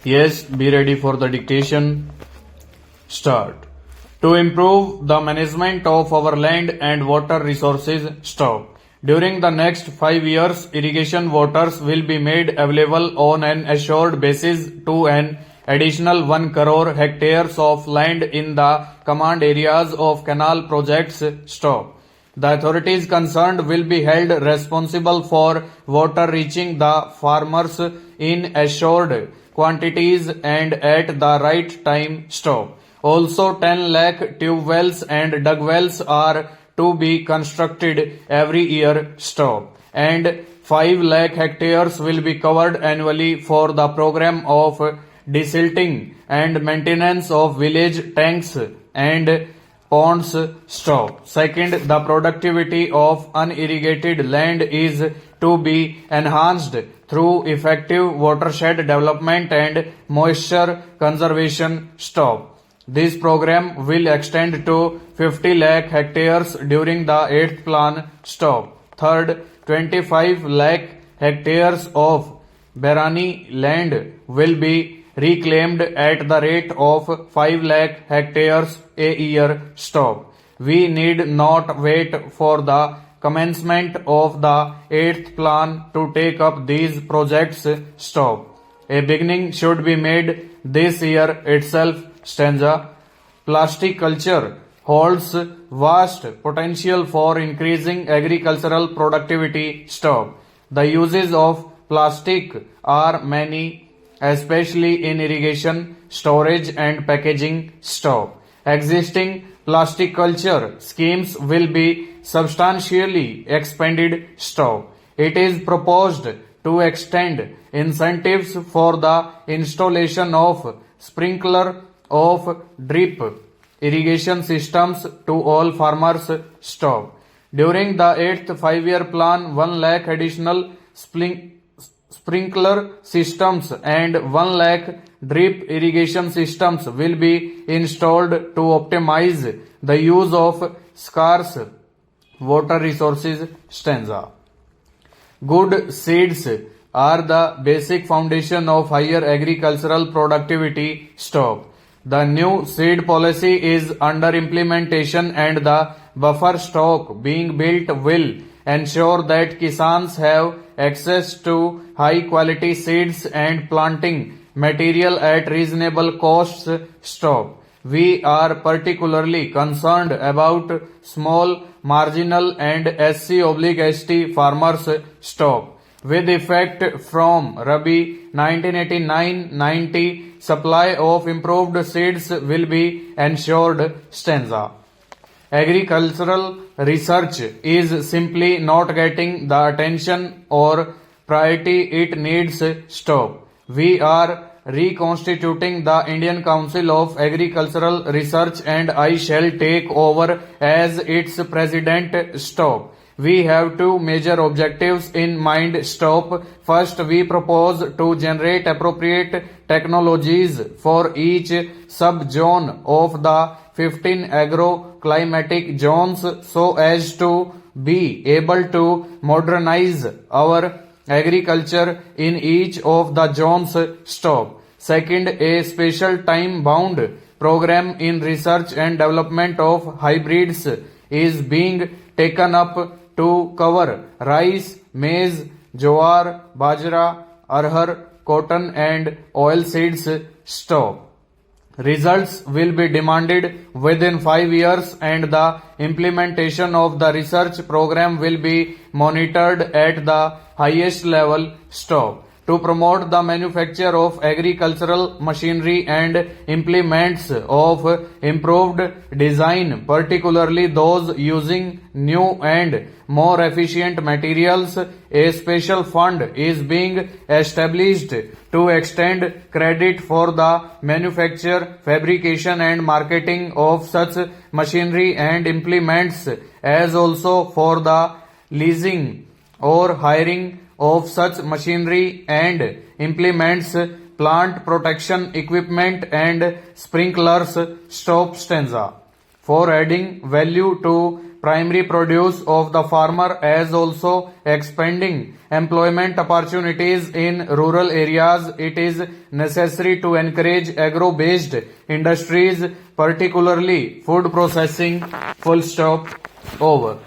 Yes, be ready for the dictation. Start. To improve the management of our land and water resources, stop. During the next 5 years, irrigation waters will be made available on an assured basis to an additional 1 crore hectares of land in the command areas of canal projects. Stop. The authorities concerned will be held responsible for water reaching the farmers in assured quantities and at the right time. Stop. Also 10 lakh tube wells and dug wells are to be constructed every year. Stop. And 5 lakh hectares will be covered annually for the program of desilting and maintenance of village tanks and ponds. Stop. Second, the productivity of unirrigated land is to be enhanced through effective watershed development and moisture conservation. Stop. This program will extend to 50 lakh hectares during the 8th plan. Stop. Third, 25 lakh hectares of Barani land will be reclaimed at the rate of 5 lakh hectares a year. Stop. We need not wait for the commencement of the 8th plan to take up these projects. Stop. A beginning should be made this year itself. Stanza. Plastic culture holds vast potential for increasing agricultural productivity. Stop. The uses of plastic are many, especially in irrigation, storage and packaging. Stop. Existing plastic culture schemes will be substantially expanded. Stop. It is proposed to extend incentives for the installation of sprinkler of drip irrigation systems to all farmers. Stop. During the 8th 5-year plan, 1 lakh additional sprinkler systems and 1 lakh drip irrigation systems will be installed to optimize the use of scarce water resources. Stanza. Good seeds are the basic foundation of higher agricultural productivity. Stop. The new seed policy is under implementation and the buffer stock being built will ensure that Kisans have access to high quality seeds and planting material at reasonable costs. Stop. We are particularly concerned about small, marginal and SC/ST farmers. Stop. With effect from Rabi 1989-90, supply of improved seeds will be ensured. Stanza. Agricultural research is simply not getting the attention or priority it needs. Stop. We are reconstituting the Indian Council of Agricultural Research and I shall take over as its president. Stop. We have two major objectives in mind. Stop. First, we propose to generate appropriate technologies for each sub-zone of the 15 agro-climatic zones so as to be able to modernize our agriculture in each of the zones. Stop. Second, a special time-bound program in research and development of hybrids is being taken up to cover rice, maize, jowar, bajra, arhar, cotton and oil seeds. Stop. Results will be demanded within 5 years and the implementation of the research program will be monitored at the highest level. Stop. To promote the manufacture of agricultural machinery and implements of improved design, particularly those using new and more efficient materials, a special fund is being established to extend credit for the manufacture, fabrication and marketing of such machinery and implements, as also for the leasing or hiring of such machinery and implements, plant protection equipment and sprinklers. Stop. Stanza. For adding value to primary produce of the farmer as also expanding employment opportunities in rural areas. It is necessary to encourage agro-based industries, particularly food processing. Full stop. Over.